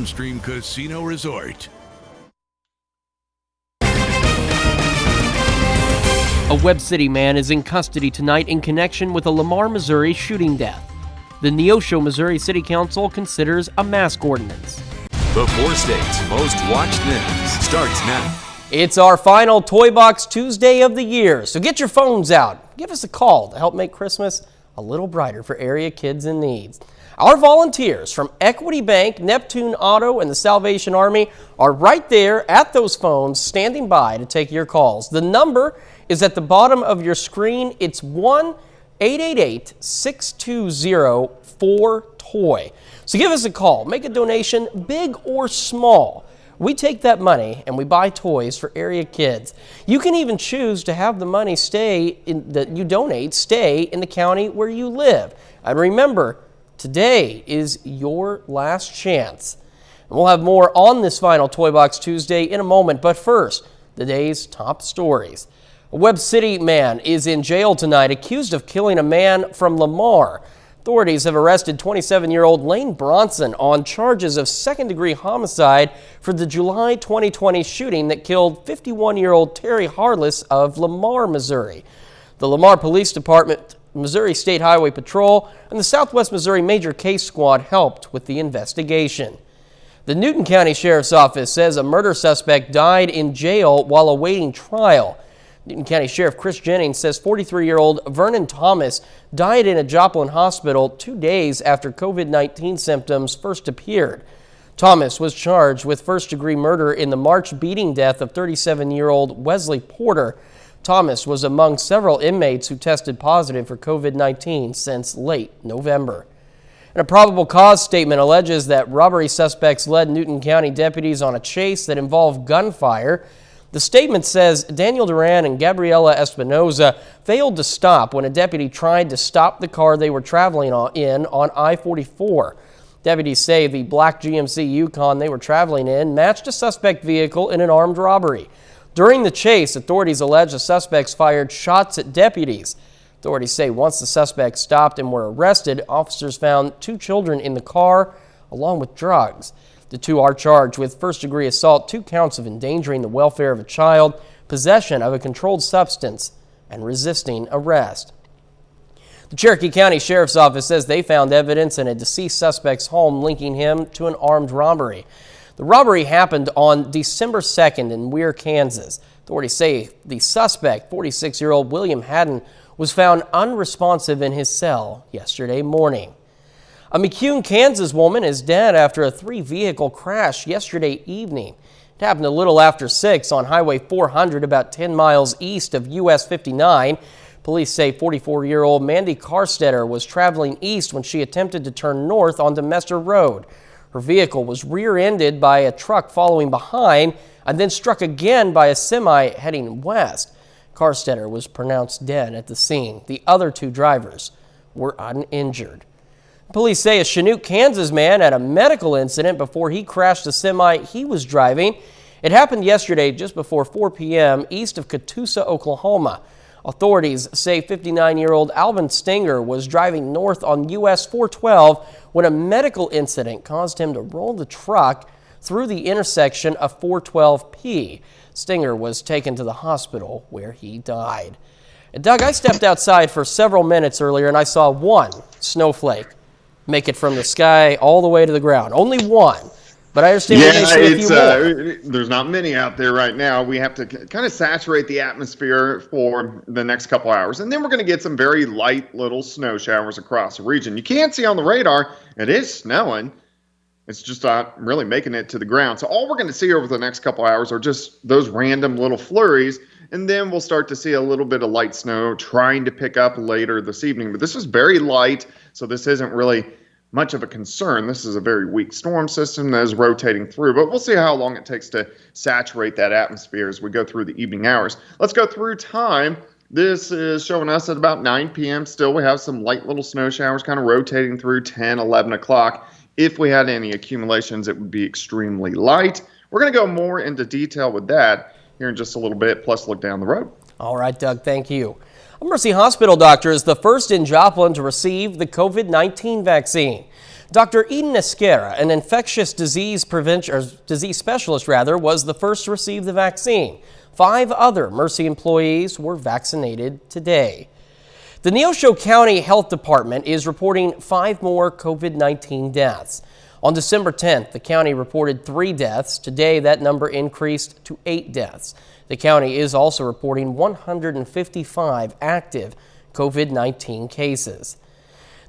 Stream Casino Resort. A Webb City man is in custody tonight in connection with a Lamar, Missouri shooting death. The Neosho, Missouri City Council considers a mask ordinance. The 4 states' most watched news starts now. It's our final Toy Box Tuesday of the year, so get your phones out. Give us a call to help make Christmas a little brighter for area kids in need. Our volunteers from Equity Bank, Neptune Auto, and the Salvation Army are right there at those phones standing by to take your calls. The number is at the bottom of your screen. It's 1-888-620-4TOY. So give us a call. Make a donation, big or small. We take that money and we buy toys for area kids. You can even choose to have the money that you donate stay in the county where you live. And remember, today is your last chance. And we'll have more on this final Toy Box Tuesday in a moment, but first, the day's top stories. A Webb City man is in jail tonight accused of killing a man from Lamar. Authorities have arrested 27-year-old Lane Bronson on charges of second-degree homicide for the July 2020 shooting that killed 51-year-old Terry Harless of Lamar, Missouri. The Lamar Police Department, Missouri State Highway Patrol, and the Southwest Missouri Major Case Squad helped with the investigation. The Newton County Sheriff's Office says a murder suspect died in jail while awaiting trial. Newton County Sheriff Chris Jennings says 43-year-old Vernon Thomas died in a Joplin hospital 2 days after COVID-19 symptoms first appeared. Thomas was charged with first-degree murder in the March beating death of 37-year-old Wesley Porter. Thomas was among several inmates who tested positive for COVID-19 since late November. And a probable cause statement alleges that robbery suspects led Newton County deputies on a chase that involved gunfire. The statement says Daniel Duran and Gabriela Espinoza failed to stop when a deputy tried to stop the car they were traveling in on I-44. Deputies say the black GMC Yukon they were traveling in matched a suspect vehicle in an armed robbery. During the chase, authorities allege the suspects fired shots at deputies. Authorities say once the suspects stopped and were arrested, officers found 2 children in the car along with drugs. The 2 are charged with first-degree assault, 2 counts of endangering the welfare of a child, possession of a controlled substance, and resisting arrest. The Cherokee County Sheriff's Office says they found evidence in a deceased suspect's home linking him to an armed robbery. The robbery happened on December 2nd in Weir, Kansas. Authorities say the suspect, 46-year-old William Haddon, was found unresponsive in his cell yesterday morning. A McCune, Kansas woman is dead after a 3-vehicle crash yesterday evening. It happened a little after 6 on Highway 400, about 10 miles east of US 59. Police say 44-year-old Mandy Carstetter was traveling east when she attempted to turn north onto Messer Road. Her vehicle was rear-ended by a truck following behind and then struck again by a semi heading west. Carstetter was pronounced dead at the scene. The other 2 drivers were uninjured. Police say a Chinook, Kansas man had a medical incident before he crashed the semi he was driving. It happened yesterday just before 4 p.m. east of Catoosa, Oklahoma. Authorities say 59-year-old Alvin Stinger was driving north on US 412 when a medical incident caused him to roll the truck through the intersection of 412P. Stinger was taken to the hospital where he died. And Doug, I stepped outside for several minutes earlier and I saw 1 snowflake make it from the sky all the way to the ground. Only 1. But I understand there's not many out there right now. We have to kind of saturate the atmosphere for the next couple hours. And then we're going to get some very light little snow showers across the region. You can't see on the radar, it is snowing. It's just not really making it to the ground. So all we're going to see over the next couple hours are just those random little flurries. And then we'll start to see a little bit of light snow trying to pick up later this evening. But this is very light, so this isn't really much of a concern. This is a very weak storm system that is rotating through, but we'll see how long it takes to saturate that atmosphere as we go through the evening hours. Let's go through time. This is showing us at about 9 p.m. Still, we have some light little snow showers kind of rotating through 10, 11 o'clock. If we had any accumulations, it would be extremely light. We're going to go more into detail with that here in just a little bit, plus look down the road. All right, Doug, thank you. A Mercy Hospital doctor is the first in Joplin to receive the COVID-19 vaccine. Dr. Eden Esquera, an infectious disease specialist, was the first to receive the vaccine. 5 other Mercy employees were vaccinated today. The Neosho County Health Department is reporting 5 more COVID-19 deaths. On December 10th, the county reported 3 deaths. Today, that number increased to 8 deaths. The county is also reporting 155 active COVID-19 cases.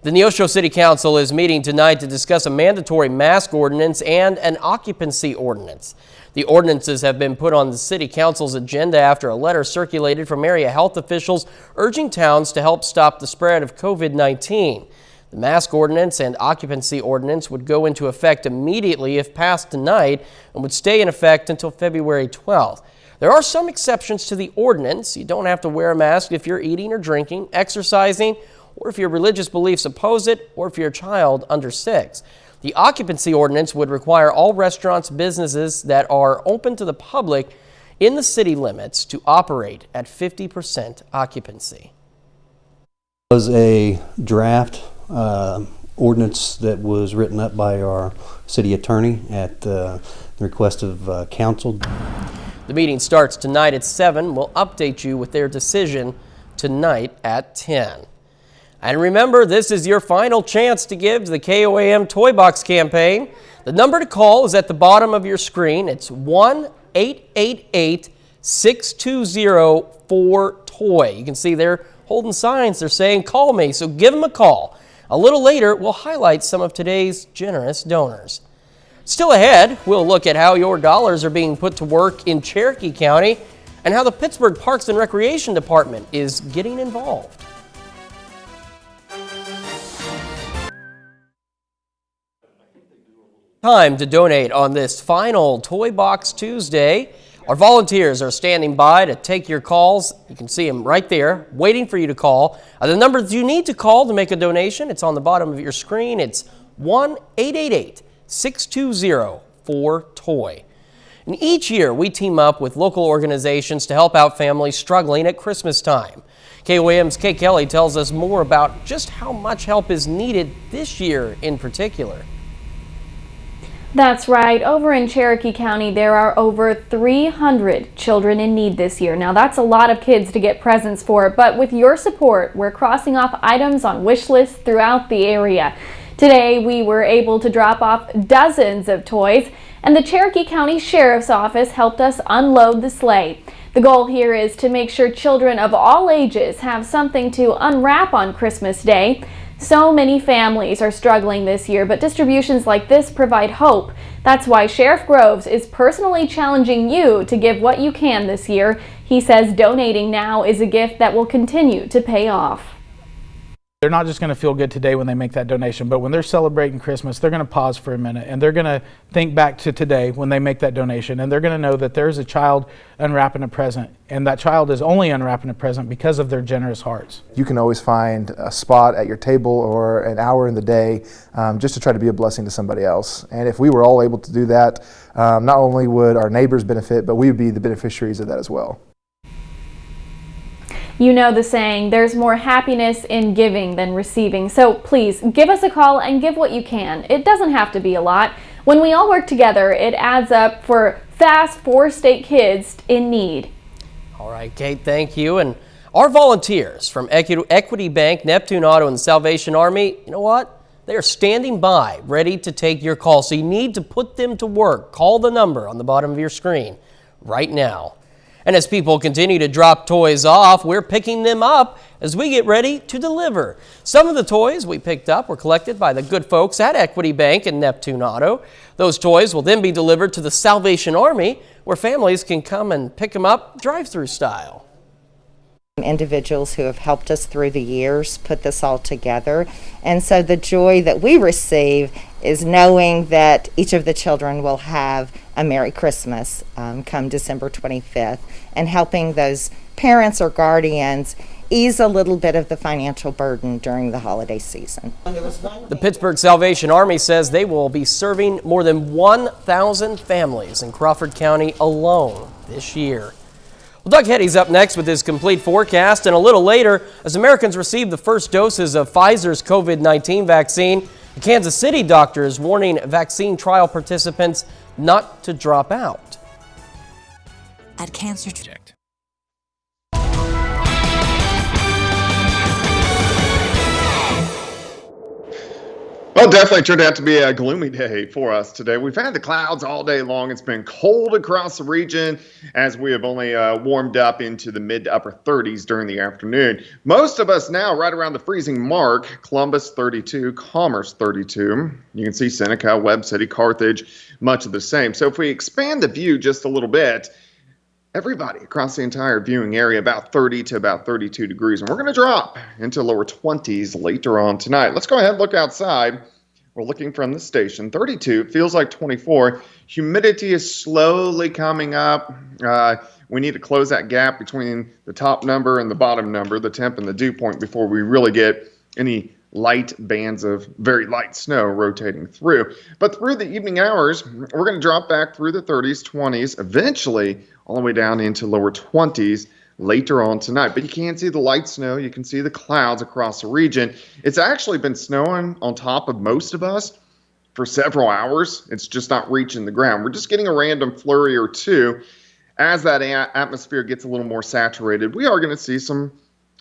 The Neosho City Council is meeting tonight to discuss a mandatory mask ordinance and an occupancy ordinance. The ordinances have been put on the City Council's agenda after a letter circulated from area health officials urging towns to help stop the spread of COVID-19. The mask ordinance and occupancy ordinance would go into effect immediately if passed tonight and would stay in effect until February 12th. There are some exceptions to the ordinance. You don't have to wear a mask if you're eating or drinking, exercising, or if your religious beliefs oppose it, or if you're a child under 6. The occupancy ordinance would require all restaurants, businesses that are open to the public in the city limits to operate at 50% occupancy. It was a draft ordinance that was written up by our city attorney at the request of council. The meeting starts tonight at 7. We'll update you with their decision tonight at 10. And remember, this is your final chance to give to the KOAM Toy Box campaign. The number to call is at the bottom of your screen. It's 1-888-620-4TOY. You can see they're holding signs. They're saying, call me, so give them a call. A little later, we'll highlight some of today's generous donors. Still ahead, we'll look at how your dollars are being put to work in Cherokee County and how the Pittsburgh Parks and Recreation Department is getting involved. Time to donate on this final Toy Box Tuesday. Our volunteers are standing by to take your calls. You can see them right there, waiting for you to call. The number that you need to call to make a donation, it's on the bottom of your screen. It's 1-888-620-4TOY. And each year, we team up with local organizations to help out families struggling at Christmas time. KOAM's Kay Kelly tells us more about just how much help is needed this year in particular. That's right. Over in Cherokee County, there are over 300 children in need this year. Now, that's a lot of kids to get presents for, but with your support, we're crossing off items on wish lists throughout the area. Today, we were able to drop off dozens of toys, and the Cherokee County Sheriff's Office helped us unload the sleigh. The goal here is to make sure children of all ages have something to unwrap on Christmas Day. So many families are struggling this year, but distributions like this provide hope. That's why Sheriff Groves is personally challenging you to give what you can this year. He says donating now is a gift that will continue to pay off. They're not just going to feel good today when they make that donation, but when they're celebrating Christmas, they're going to pause for a minute and they're going to think back to today when they make that donation, and they're going to know that there's a child unwrapping a present, and that child is only unwrapping a present because of their generous hearts. You can always find a spot at your table or an hour in the day just to try to be a blessing to somebody else. And if we were all able to do that, not only would our neighbors benefit, but we would be the beneficiaries of that as well. You know the saying, there's more happiness in giving than receiving. So please give us a call and give what you can. It doesn't have to be a lot. When we all work together, it adds up for fast four-state kids in need. All right, Kate, thank you. And our volunteers from Equity Bank, Neptune Auto, and the Salvation Army, you know what? They are standing by, ready to take your call. So you need to put them to work. Call the number on the bottom of your screen right now. And as people continue to drop toys off, we're picking them up as we get ready to deliver. Some of the toys we picked up were collected by the good folks at Equity Bank and Neptune Auto. Those toys will then be delivered to the Salvation Army, where families can come and pick them up drive-through style. Individuals who have helped us through the years put this all together, and so the joy that we receive is knowing that each of the children will have a Merry Christmas come December 25th, and helping those parents or guardians ease a little bit of the financial burden during the holiday season. The Pittsburgh Salvation Army says they will be serving more than 1,000 families in Crawford County alone this year. Well, Doug Hetty's up next with his complete forecast, and a little later, as Americans receive the first doses of Pfizer's COVID-19 vaccine, the Kansas City doctor is warning vaccine trial participants not to drop out. At Cancer Project. Well, it definitely turned out to be a gloomy day for us today. We've had the clouds all day long. It's been cold across the region as we have only warmed up into the mid to upper 30s during the afternoon. Most of us now right around the freezing mark. Columbus 32, Commerce 32. You can see Seneca, Webb City, Carthage, much of the same. So if we expand the view just a little bit, everybody across the entire viewing area about 30 to about 32 degrees. And we're going to drop into lower 20s later on tonight. Let's go ahead and look outside. We're looking from the station. 32 feels like 24. Humidity is slowly coming up. We need to close that gap between the top number and the bottom number, the temp and the dew point, before we really get any light bands of very light snow rotating through. But through the evening hours, we're going to drop back through the 30s, 20s, eventually all the way down into lower 20s later on tonight. But you can't see the light snow. You can see the clouds across the region. It's actually been snowing on top of most of us for several hours. It's just not reaching the ground. We're just getting a random flurry or two. As that atmosphere gets a little more saturated, we are going to see some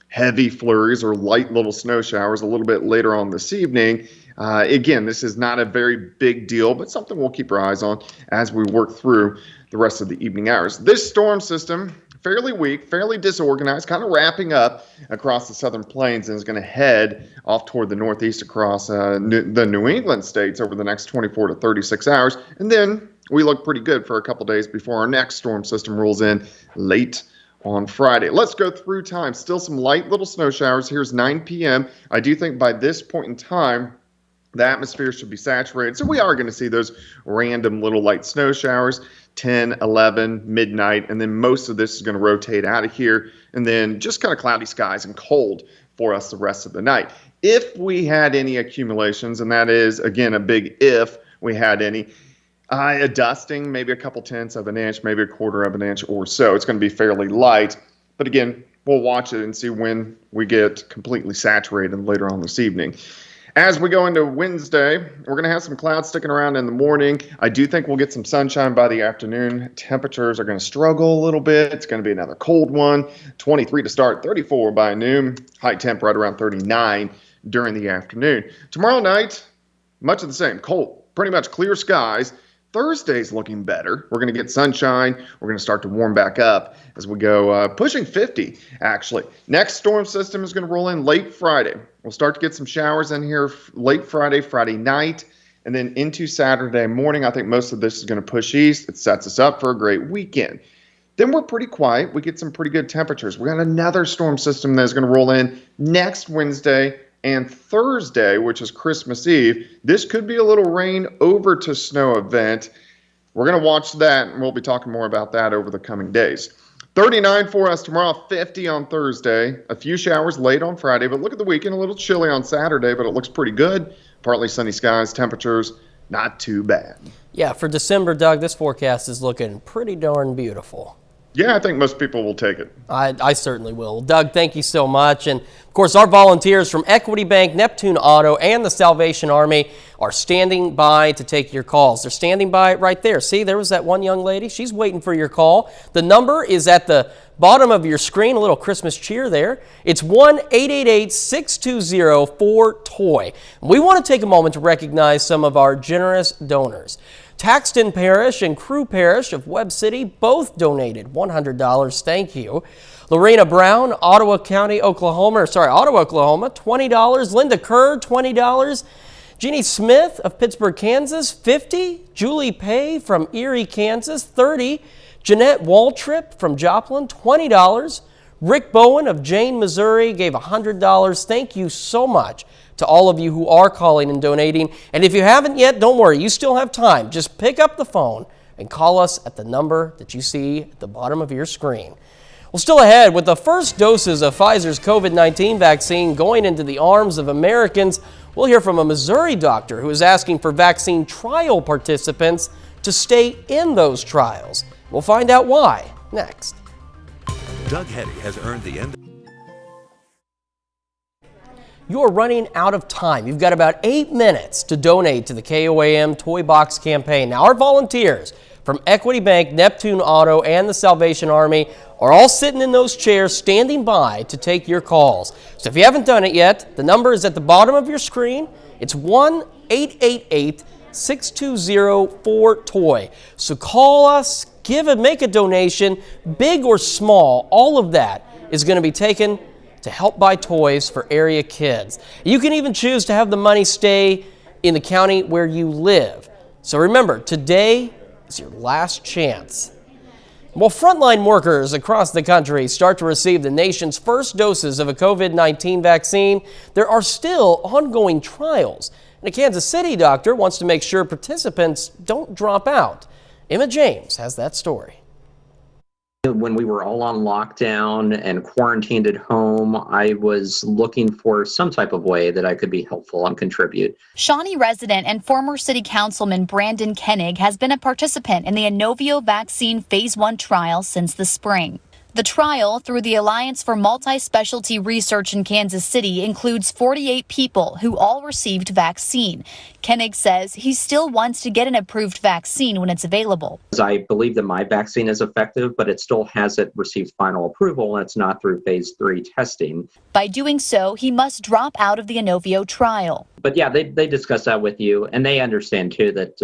heavy flurries or light little snow showers a little bit later on this evening. Again, this is not a very big deal, but something we'll keep our eyes on as we work through the rest of the evening hours. This storm system, fairly weak, fairly disorganized, kind of wrapping up across the southern plains and is going to head off toward the northeast across the New England states over the next 24 to 36 hours. And then we look pretty good for a couple days before our next storm system rolls in late on Friday. Let's go through time. Still some light little snow showers. Here's 9 p.m. I do think by this point in time, the atmosphere should be saturated. So we are going to see those random little light snow showers, 10, 11, midnight, and then most of this is going to rotate out of here, and then just kind of cloudy skies and cold for us the rest of the night. If we had any accumulations, and that is, again, a big if we had any, a dusting, maybe a couple tenths of an inch, maybe a quarter of an inch or so. It's going to be fairly light, but again, we'll watch it and see when we get completely saturated later on this evening. As we go into Wednesday, we're going to have some clouds sticking around in the morning. I do think we'll get some sunshine by the afternoon. Temperatures are going to struggle a little bit. It's going to be another cold one. 23 to start, 34 by noon. High temp right around 39 during the afternoon. Tomorrow night, much of the same. Cold, pretty much clear skies. Thursday's looking better. We're going to get sunshine. We're going to start to warm back up as we go pushing 50, actually. Next storm system is going to roll in late Friday. We'll start to get some showers in here late Friday, Friday night, and then into Saturday morning. I think most of this is going to push east. It sets us up for a great weekend. Then we're pretty quiet. We get some pretty good temperatures. We got another storm system that's going to roll in next Wednesday and Thursday, which is Christmas Eve. This could be a little rain over to snow event. We're going to watch that, and we'll be talking more about that over the coming days. 39 for us tomorrow, 50 on Thursday. A few showers late on Friday, but look at the weekend. A little chilly on Saturday, but it looks pretty good. Partly sunny skies, temperatures not too bad. Yeah, for December, Doug, this forecast is looking pretty darn beautiful. Yeah, I think most people will take it. I certainly will. Doug, thank you so much. And, of course, our volunteers from Equity Bank, Neptune Auto, and the Salvation Army are standing by to take your calls. They're standing by right there. See, there was that one young lady. She's waiting for your call. The number is at the bottom of your screen, a little Christmas cheer there. It's 1-888-620-4TOY. We want to take a moment to recognize some of our generous donors. Taxton Parish and Crew Parish of Webb City both donated $100. Thank you. Lorena Brown, Ottawa, Oklahoma, $20. Linda Kerr, $20. Jeannie Smith of Pittsburgh, Kansas, $50. Julie Pay from Erie, Kansas, $30. Jeanette Waltrip from Joplin, $20. Rick Bowen of Jane, Missouri gave $100. Thank you so much to all of you who are calling and donating. And if you haven't yet, don't worry, you still have time. Just pick up the phone and call us at the number that you see at the bottom of your screen. Well, still ahead, with the first doses of Pfizer's COVID-19 vaccine going into the arms of Americans, we'll hear from a Missouri doctor who is asking for vaccine trial participants to stay in those trials. We'll find out why next. Doug Hetty has earned the end. You're running out of time. You've got about 8 minutes to donate to the KOAM Toy Box campaign. Now, our volunteers from Equity Bank, Neptune Auto, and the Salvation Army are all sitting in those chairs standing by to take your calls. So if you haven't done it yet, the number is at the bottom of your screen. It's 1-888-620-4TOY. So call us, make a donation, big or small. All of that is going to be taken to help buy toys for area kids. You can even choose to have the money stay in the county where you live. So remember, today is your last chance. While frontline workers across the country start to receive the nation's first doses of a COVID-19 vaccine, there are still ongoing trials. And a Kansas City doctor wants to make sure participants don't drop out. Emma James has that story. When we were all on lockdown and quarantined at home, I was looking for some type of way that I could be helpful and contribute. Shawnee resident and former city councilman Brandon Koenig has been a participant in the Inovio vaccine phase 1 trial since the spring. The trial, through the Alliance for Multi-Specialty Research in Kansas City, includes 48 people who all received vaccine. Koenig says he still wants to get an approved vaccine when it's available. I believe that my vaccine is effective, but it still hasn't received final approval, and it's not through phase 3 testing. By doing so, he must drop out of the Inovio trial. But yeah, they discuss that with you, and they understand too that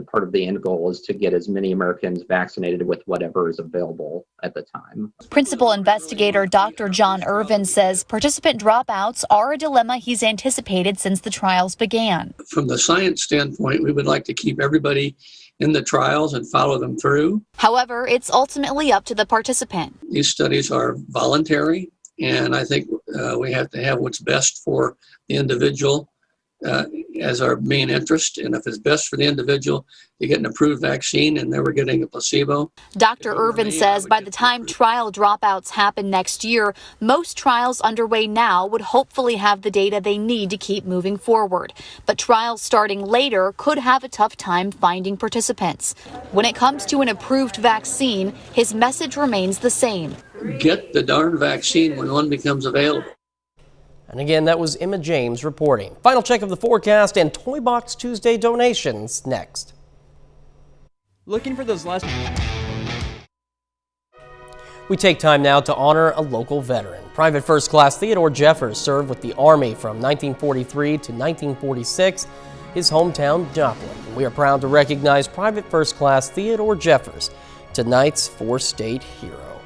part of the end goal is to get as many Americans vaccinated with whatever is available at the time. Principal investigator Dr. John Irvin says participant dropouts are a dilemma he's anticipated since the trials began. From the science standpoint, we would like to keep everybody in the trials and follow them through. However, it's ultimately up to the participant. These studies are voluntary, and I think we have to have what's best for the individual as our main interest. And if it's best for the individual to get an approved vaccine and they were getting a placebo. Dr. Irvin says by the time trial dropouts happen next year, most trials underway now would hopefully have the data they need to keep moving forward. But trials starting later could have a tough time finding participants. When it comes to an approved vaccine, his message remains the same. Get the darn vaccine when one becomes available. And again, that was Emma James reporting. Final check of the forecast and Toy Box Tuesday donations next. Looking for those last... We take time now to honor a local veteran. Private First Class Theodore Jeffers served with the Army from 1943 to 1946, his hometown Joplin. And we are proud to recognize Private First Class Theodore Jeffers, tonight's four-state hero.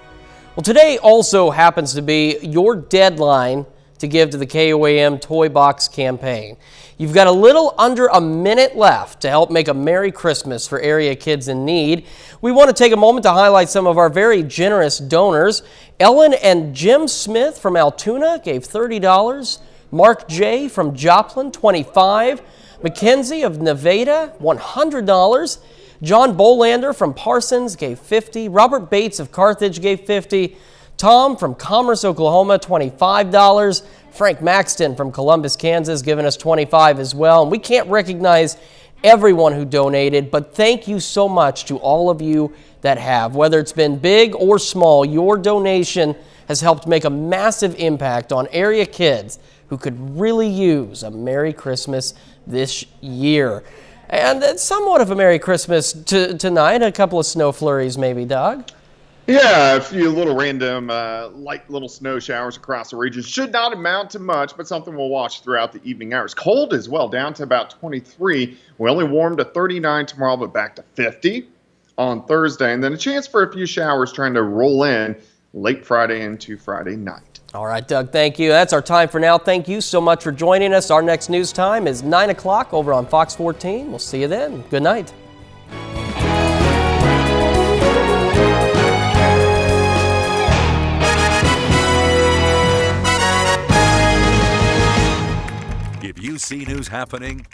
Well, today also happens to be your deadline to give to the KOAM Toy Box campaign. You've got a little under a minute left to help make a Merry Christmas for area kids in need. We want to take a moment to highlight some of our very generous donors. Ellen and Jim Smith from Altoona gave $30. Mark J. from Joplin, $25. Mackenzie of Nevada, $100. John Bolander from Parsons gave $50. Robert Bates of Carthage gave $50. Tom from Commerce, Oklahoma, $25. Frank Maxton from Columbus, Kansas, giving us $25 as well. And we can't recognize everyone who donated, but thank you so much to all of you that have. Whether it's been big or small, your donation has helped make a massive impact on area kids who could really use a Merry Christmas this year. And it's somewhat of a Merry Christmas tonight. A couple of snow flurries maybe, Doug. Yeah, a few little random light little snow showers across the region. Should not amount to much, but something we'll watch throughout the evening hours. Cold as well, down to about 23. We only warm to 39 tomorrow, but back to 50 on Thursday. And then a chance for a few showers trying to roll in late Friday into Friday night. All right, Doug, thank you. That's our time for now. Thank you so much for joining us. Our next news time is 9 o'clock over on Fox 14. We'll see you then. Good night. If you see news happening,